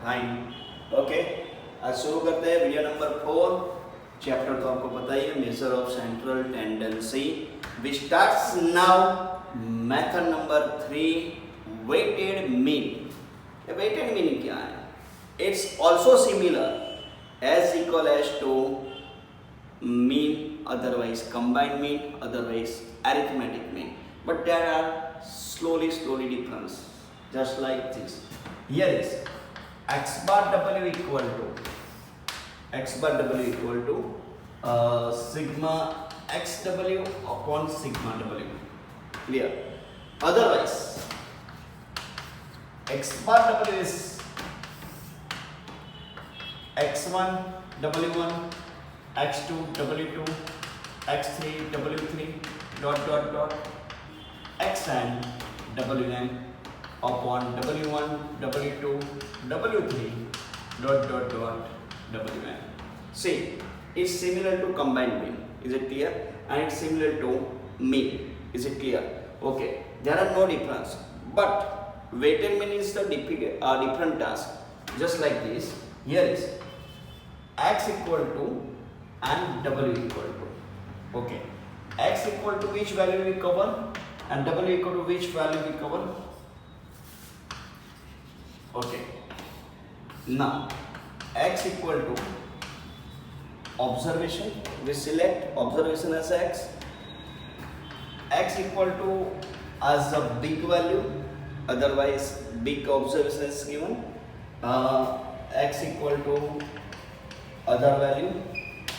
Fine. Okay, आज शुरू करते हैं वीडियो नंबर 4। चैप्टर तो आपको पता ही है, measure of central tendency. We starts now method number 3, weighted mean. Weighted mean क्या है? It's also similar as equal as to mean, otherwise combined mean, otherwise arithmetic mean, but there are slowly difference, just like this. Here is x bar w equal to sigma xw upon sigma w. Clear? Otherwise x bar w is x1 w1 x2 w2 x3 w3 dot xn wn upon w1 w2 w3 dot wn. See, it's similar to combined mean. Is it clear? And it's similar to mean. Is it clear? Okay, there are no difference, but weighted mean is the different task. Just like this, here is x equal to and w equal to. Okay, x equal to which value we cover and w equal to which value we cover. Okay, now x equal to observation, we select observation as x equal to as a big value, otherwise big observation is given, x equal to other value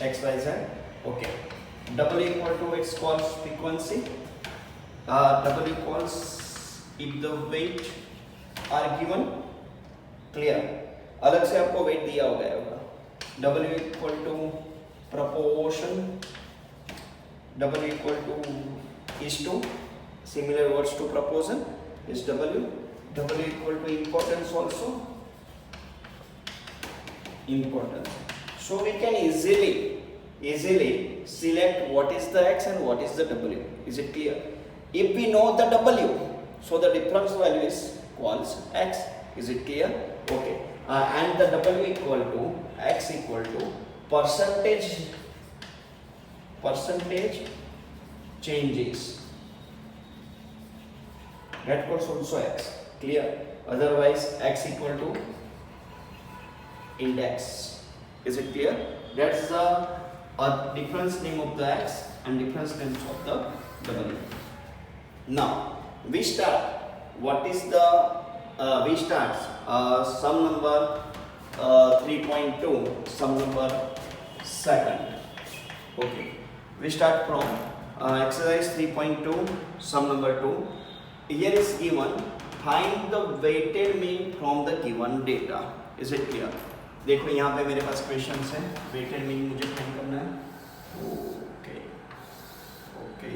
x, y, z. Okay, w equal to x calls frequency, w equals if the weight are given. Clear? अलग से आपको weight दिया हो गया होगा. w equal to proportion, w equal to is to, similar words to proportion is w equal to importance also, importance. So we can easily select what is the x and what is the w. Is it clear? If we know the w, so the difference value is equals x. Is it clear? Okay. And the w equal to x equal to percentage changes. That was also x. Clear? Otherwise x equal to index. Is it clear? That's the difference name of the x and difference names of the w. Now we start. What is the we start sum number 3.2, sum number second. Okay, we start from exercise 3.2, sum number 2. Here is given, find the weighted mean from the given data. Is it clear? देखो यहाँ पे मेरे पास question है, weighted mean मुझे find करना है. Okay okay,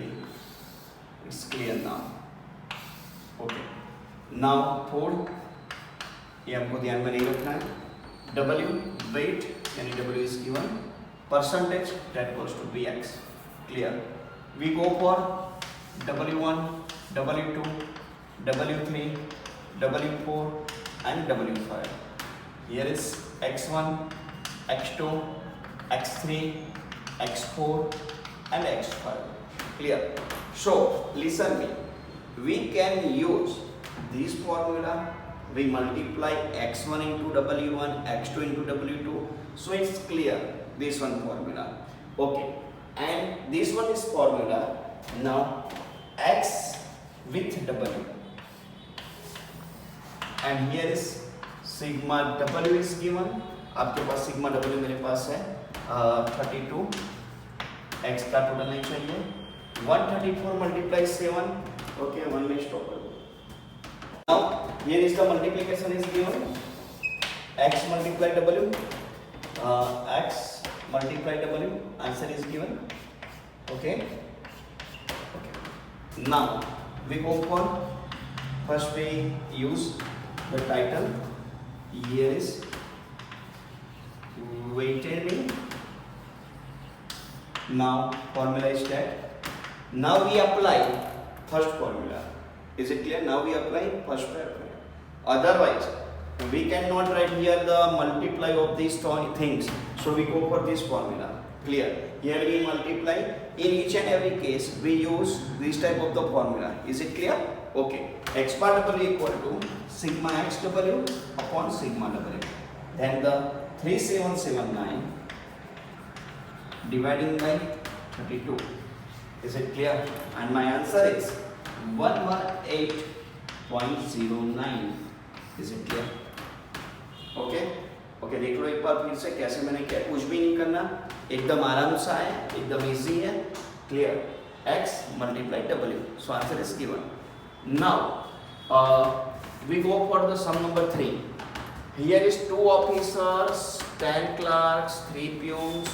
it's clear now. Okay, now for, ये हमको ध्यान में नहीं रखना है. W वेट यानी W is given, percentage that goes to be x. Clear? We go for W1 W2 W3 W4 and W5. Here is x1 x2 x3 x4 and x5. Clear? So listen me, we can use this formula. We multiply x1 into w1, x2 into w2, so it's clear, this one formula. Okay, and this one is formula. Now x with w, and here is sigma w is given. आपके पास sigma w मेरे पास है 32. x का total नहीं चाहिए. 134 multiply 7. Okay, 1 में stop कर दो. Now here is the multiplication is given. x multiply w, x multiply w, answer is given. Okay. Now we go for, first we use the title. Here is weighted mean. Now formula is that. Now we apply first formula. Is it clear? Now we apply first formula. Otherwise we cannot write here the multiply of these things, so we go for this formula. Clear? Here we multiply. In each and every case we use this type of the formula. Is it clear? Okay. X bar w equal to sigma x w upon sigma w. Then the 3779 dividing by 32. Is it clear? And my answer is 118.09. Is it clear? Okay okay, देख लो एक बार फिर से कैसे मैंने किया. कुछ भी नहीं करना, एकदम आराम से है, एकदम इजी है. Clear? x multiply w. So answer is given. Now we go for the sum number 3. Here is 2 officers, 10 clerks, 3 peons.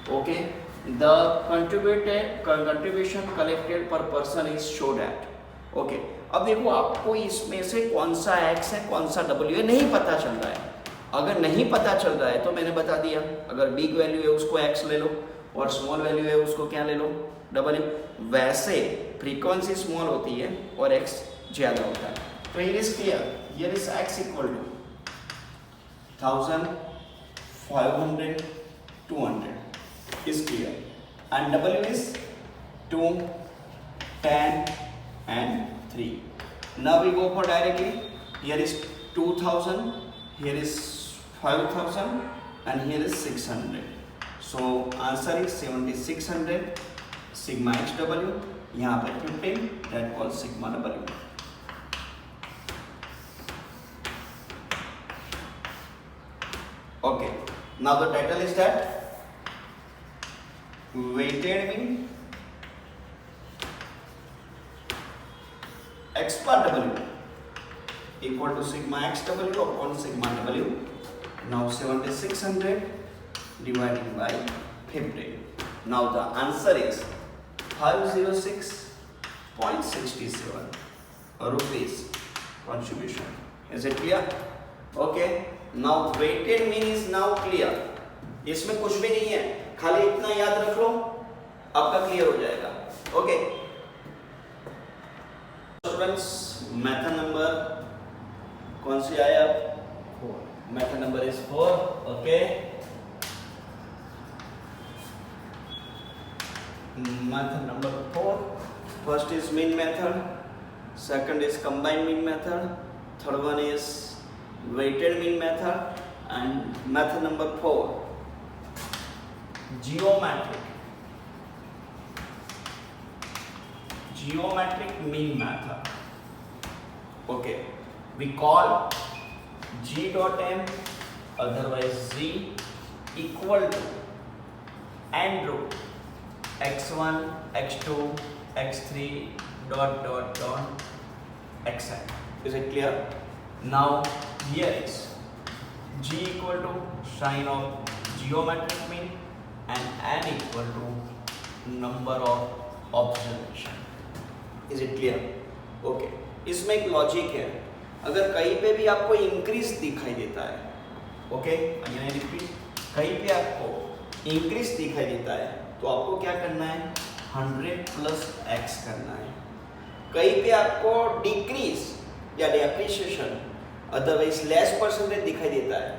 Okay, the contribution collected per person is showed at. Okay, अब देखो आपको इसमें से कौन सा x है कौन सा w है नहीं पता चल रहा है. अगर नहीं पता चल रहा है तो मैंने बता दिया, अगर बिग वैल्यू है उसको x ले लो और स्मॉल वैल्यू है उसको क्या ले लो, w. वैसे फ्रीक्वेंसी स्मॉल होती है और x ज्यादा होता है. तो here is clear, here is x equal to 1000, 500, 200 is clear, and w is 2, 10 and 3. Now we go for directly. Here is 2000, here is 5000 and here is 600. So answer is 7600 sigma x w. यहाँ पे 15 that calls sigma w. Okay. Now the title is that weighted mean x bar w equal to sigma x w upon sigma w. Now 7600 divided by 50. Now the answer is 506.67 rupees contribution. Is it clear? Okay. Now weighted mean is now clear. इसमें कुछ भी नहीं है, खाली इतना याद रख लो, आपका क्लियर हो जाएगा. ओके स्टूडेंट्स, मेथड नंबर कौन सी आया? 4. Method number is 4. Okay, method number 4. First is mean method, second is combined mean method, third one is weighted mean method, and method number 4 geometric mean method. Okay, we call g dot m otherwise z equal to n root x1 x2 x3 dot dot dot xn. Is it clear? Now here is g equal to sine of geometric mean and n equal to number of observation. Is it clear? Okay. इसमें एक logic है, अगर कहीं पे भी आपको increase दिखाई देता है, ओके, रिपीट, कहीं पे आपको इंक्रीज दिखाई देता है तो आपको क्या करना है, 100 प्लस x करना है. कहीं पे आपको डिक्रीज या डेप्रिसिएशन अदरवाइज लेस परसेंटेज दिखाई देता है,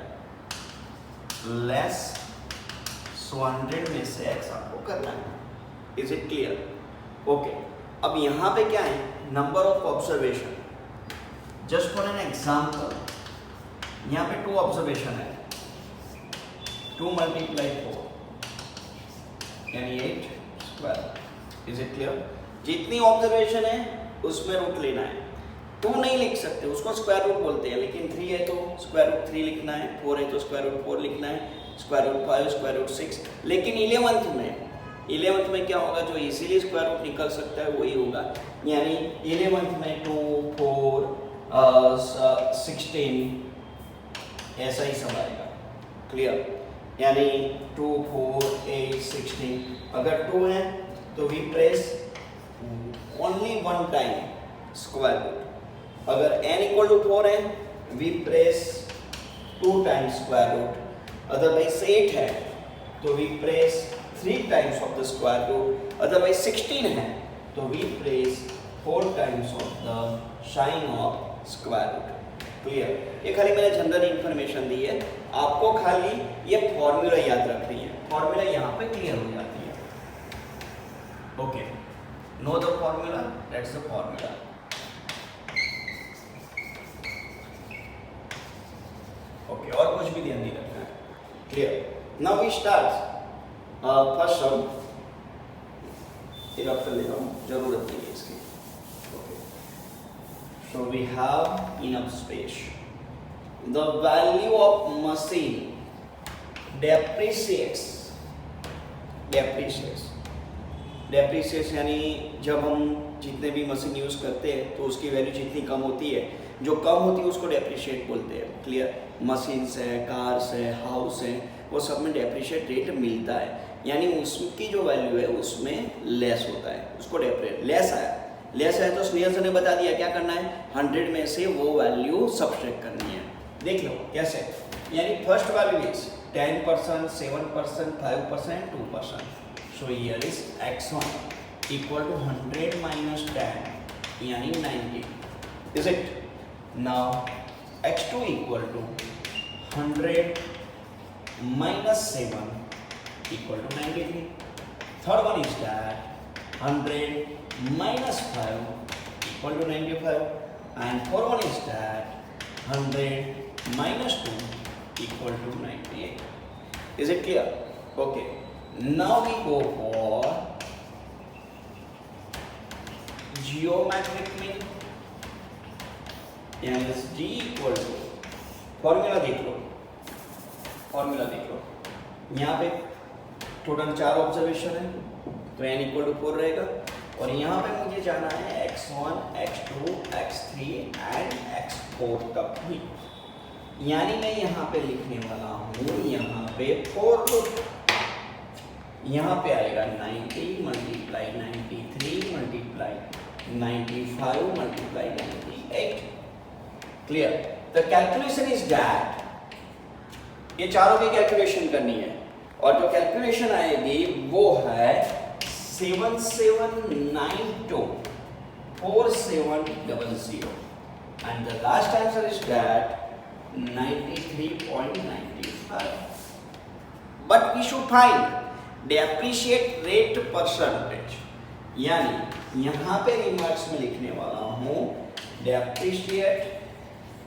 लेस 100 में से x आपको करना है. Is it clear? ओके. अब यहाँ पे क्या है, number of observation. Just for an example, यहाँ पे 2 ऑब्जर्वेशन है, 2 मल्टीप्लाई 4 यानी 8 स्क्वायर. Is it clear? जितनी ऑब्जर्वेशन है उसमें रूट लेना है. 2 नहीं लिख सकते, उसको स्क्वायर रूट बोलते हैं, लेकिन 3 है तो स्क्वायर रूट 3 लिखना है, 4 है तो स्क्वायर रूट 4 लिखना है, स्क्वायर रूट 5, स्क्वायर रूट 6. लेकिन 11th में क्या होगा, जो इजीली स्क्वायर रूट निकल सकता है वही होगा. यानी 11th में 2, 4, 16 ऐसा ही सब आएगा. क्लियर? यानी 2, 4, 8, 16. अगर 2 है तो we press only 1 time square root. अगर n इक्वल टू 4 है we press 2 times square root. Otherwise 8 है तो we press 3 times of the square root. Otherwise 16 है तो we press 4 times of the sign of square root. Clear. ये खाली मैंने general information दी है, आपको खाली ये फॉर्मूला याद रखनी है, फॉर्मूला यहाँ पे क्लियर हो जाती है। Okay, know the formula, that's the formula. Okay, और कुछ भी ध्यान नहीं रखना है, clear. Now we start first sum, एक रफ कर लेता हूँ, जरूरत नहीं है इसकी। Okay, so we have enough space. The value of machine depreciates, depreciates यानी जब हम जितने भी मशीन यूज करते हैं तो उसकी वैल्यू जितनी कम होती है, जो कम होती है उसको डेप्रिशिएट बोलते हैं, क्लियर। मशीन्स है, कार्स है, हाउस है, वो सब में डेप्रिशिएट रेट मिलता है, यानी उसकी जो वैल्यू है उसमें लेस होता है, उसको लेस आया तो स्नेहल सर ने बता दिया क्या करना है, 100 में से वो वैल्यू सब्ट्रैक्ट करनी है। देख लो कैसे, यानी first value is 10%, 7%, 5%, 2%. So here is x1 equal to 100 minus 10 यानी 90. Is it? Now x2 equal to 100 minus 7 equal to 93. Third one is that 100 minus 5 equal to 95. And fourth one is that 100 minus 2 equal to 98. Is it clear? Okay. Now we go for geometric mean. यानी g equal to, formula देख लो, यहाँ पे total 4 observation है तो n equal to 4 रहेगा, और यहाँ पे मुझे जाना है x1, x2, x3 and x4 तक ही, यानी मैं यहाँ पे लिखने वाला हूँ, यहाँ पे 4 रूट, यहाँ पे आएगा 90 multiply 93 multiply 95 multiply 98. Clear? The calculation is that, ये चारों की कैलकुलेशन करनी है, और जो कैलकुलेशन आएगी वो है 7792 4700 and the last answer is that 93.95. But we should find depreciate rate percentage, यानी यहाँ पे रिमार्क्स में लिखने वाला हूँ depreciate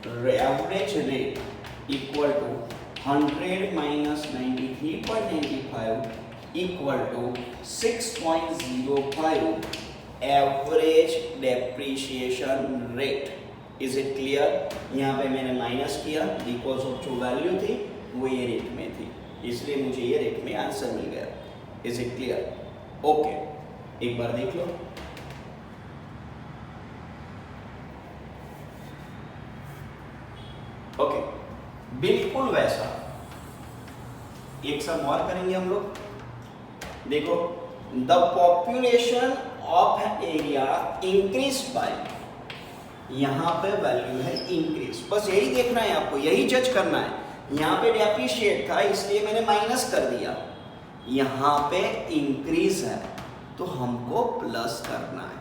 average rate equal to 100 minus 93.95 equal to 6.05 average depreciation rate. Is it clear? यहाँ पे मैंने माइनस किया बिकॉज ऑफ जो वैल्यू थी वो ये रेट में थी, इसलिए मुझे ये रेट में आंसर मिल गया. Is it clear? ओके, एक बार देख लो. ओके, बिल्कुल वैसा एक सम और करेंगे हम लोग. देखो, the population of an area increase by, यहाँ पे वैल्यू है इंक्रीज, बस यही देखना है आपको, यही जज करना है. यहाँ पे डेप्रिशिएट था इसलिए मैंने माइनस कर दिया, यहाँ पे इंक्रीज है तो हमको प्लस करना है,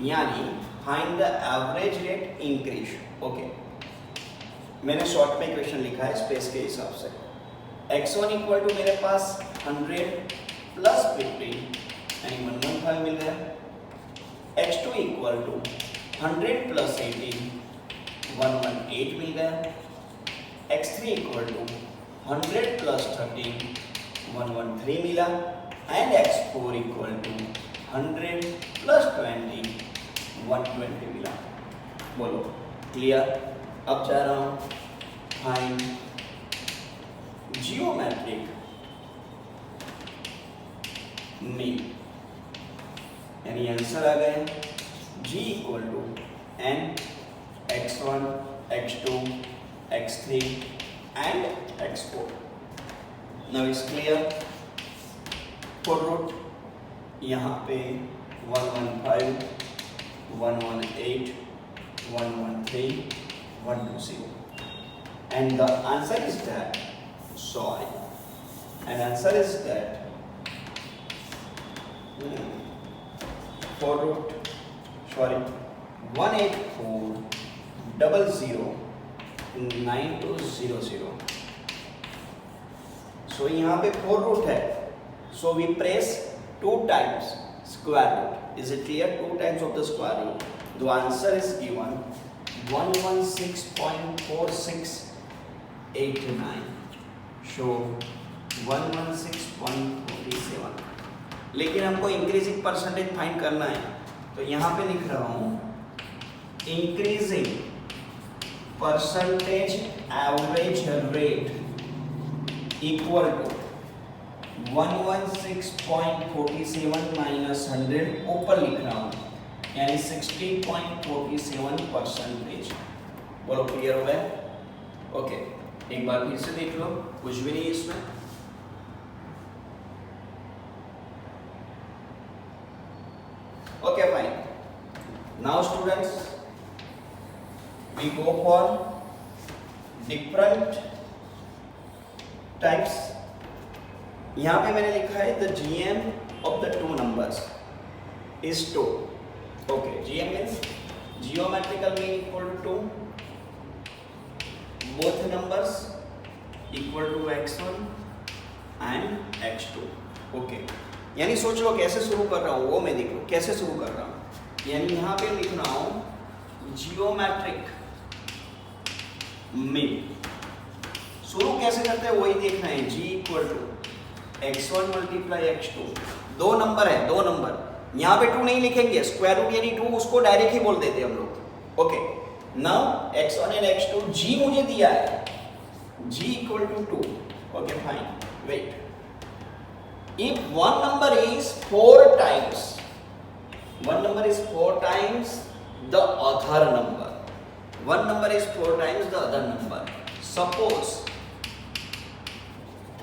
यानी find the average rate increase. Okay, मैंने शॉर्ट में क्वेश्चन लिखा है स्पेस के हिसाब से. x1 इक्वल टू मेरे पास 100 प्लस 50 यानी 115 मिल गया. x2 इक्वल टू 100 प्लस 18 118 मिल गया. x3 इक्वल टू 100 प्लस 13 113 मिला. And x4 equal to 100 plus 20 120 मिला. बोलो क्लियर? अब जा रहा हूं फाइंड जियोमेट्रिक मीन, यानी आंसर आ गए g equal to n x1 x2 x3 and x4. Now is clear? Four root यहाँ पे 115 118 113 120 and the answer is that, sorry, and answer is that for root, sorry, 18400 9200. सो यहाँ पे 4 root है, so we press 2 times square root. Is it clear? 2 times of the square root. The answer is given 116.4689. So 116.47. लेकिन हमको increasing percentage find करना है, तो यहाँ पे लिख रहा हूँ increasing percentage average rate equal to 116.47 minus 100, ऊपर लिख रहा हूँ, यानी 60.47%. बोलो क्लियर हो गया? ओके, एक बार फिर से देख लो, कुछ भी नहीं इसमें. Okay, fine. Now students, we go for different types. यहाँ पे मैंने लिखा है the GM of the two numbers is 2. Okay, GM means geometrical mean equal to both numbers equal to x1 and x2. Okay. यानी सोच लो कैसे शुरू कर रहा हूँ, वो मैं देख लो कैसे शुरू कर रहा हूँ. यानी यहाँ पे लिख रहा हूँ जियोमेट्रिक मीन. शुरू कैसे करते हैं वही देखना है. G equal to x1 multiply x2. 2 number है, 2 नंबर. यहाँ पे 2 नहीं लिखेंगे, स्क्वायर रूट यानी 2 उसको डायरेक्ट ही बोल देते हम लोग. Okay, now x1 and x2. G मुझे दिया है, G equal to 2. Okay fine, wait. If one number is 4 times the other number, one number is 4 times the other number. Suppose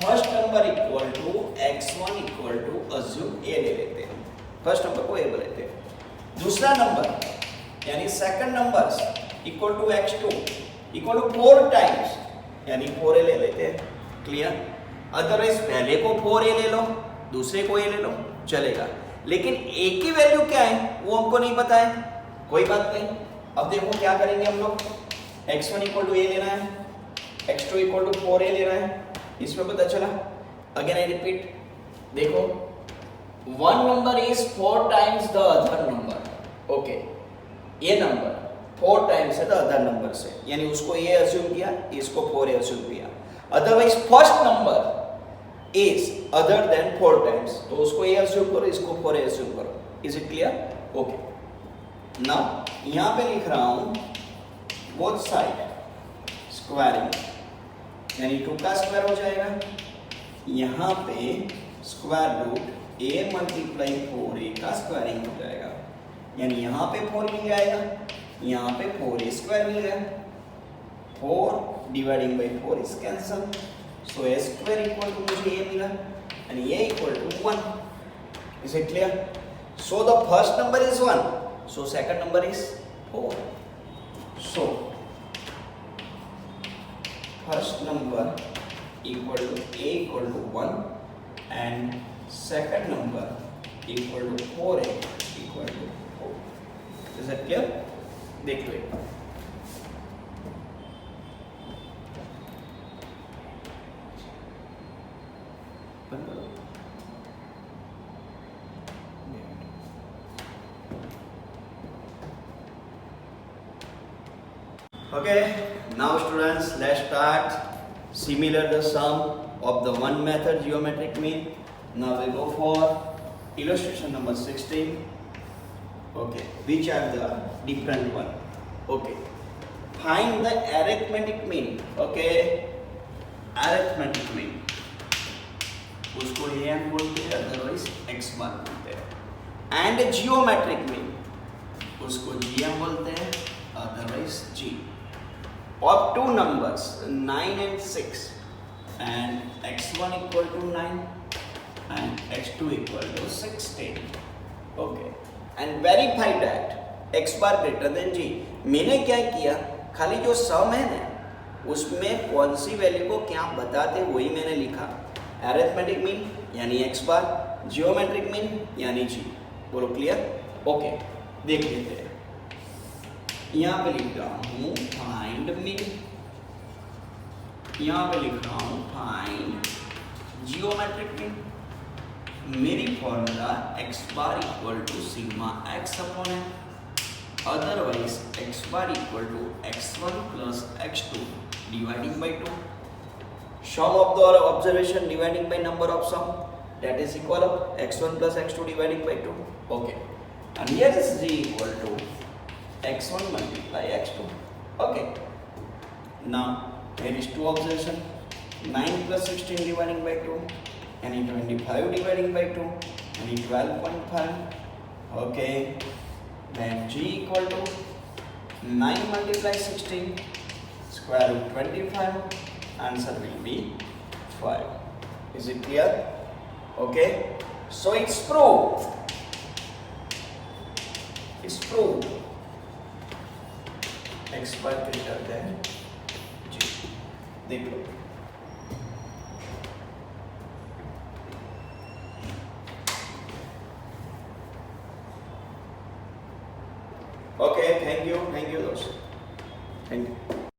first number equal to x1 equal to, assume a ले लेते हैं, first number को a लेते हैं. दूसरा number यानी second number equal to x2 equal to 4 times, यानी 4a ले लेते हैं. क्लियर? अदरवाइज पहले को 4a ले लो, दूसरे को a ले लो, चलेगा. लेकिन a की वैल्यू क्या है वो हमको नहीं पता है. कोई बात नहीं, अब देखो क्या करेंगे हम लोग. x1 इक्वल टू a लेना है, x2 इक्वल टू 4a लेना है. इसमें पता चला. अगेन आई रिपीट, देखो one number is 4 times the other number. Okay, ये नंबर 4 टाइम्स है द अदर नंबर से, यानी उसको a अज्यूम किया, इसको 4a अज्यूम किया. Otherwise first number is other than 4 times, तो उसको a assume करो, इसको 4a assume करो. Is it clear? Okay. Now यहाँ पे लिख रहा हूँ both side squaring, यानी 2 का स्क्वायर हो जाएगा. यहाँ पे square root a multiply 4a का स्क्वायरिंग हो जाएगा, यानी यहाँ पे 4 मिल जाएगा, यहाँ पे 4a स्क्वायर मिल गया. 4 dividing by 4 is cancel. So a square equal to मुझे a मिला and a equal to 1. Is it clear? So the first number is 1. So second number is 4. So first number equal to a equal to 1 and second number equal to 4a equal to 4. Is that clear? देख लो. Okay, now students, let's start similar the sum of the one method geometric mean. Now we go for illustration number 16. Okay, which are the different one. Okay, find the arithmetic mean. Okay, arithmetic mean उसको am बोलते हैं, otherwise x बार बोलते हैं. And geometric mean उसको gm बोलते हैं, otherwise g. of 2 numbers 9 and 6 and x1 equal to 9 and x2 equal to 16. Okay, and verify that x bar greater than g. मैंने क्या किया, खाली जो सम है ना उसमें कौन सी वैल्यू को क्या बताते वही मैंने लिखा. अरिथमेटिक मीन यानी x बार, जियोमेट्रिक मीन यानी g. बोलो क्लियर? ओके, देख लेते हैं. यहाँ पे लिख रहा हूँ फाइंड मीन. यहाँ पे लिख रहा हूँ फाइंड जियोमेट्रिक मीन। मेरी formula x bar equal to sigma x upon है, otherwise x bar equal to x1 plus x2 dividing by 2, sum of the observation dividing by number of sum, that is equal of x1 plus x2 dividing by 2. Okay, and here is g equal to x1 multiply x2. Okay, now here is two observation, 9 plus 16 dividing by 2, and 25 dividing by 2, and 12.5. Okay, then g equal to 9 multiply 16 square root 25, answer will be 5. Is it clear? Okay, so it's proved. It's proved x bar greater than g. देख लो। Okay, thank you दोस्त, thank you.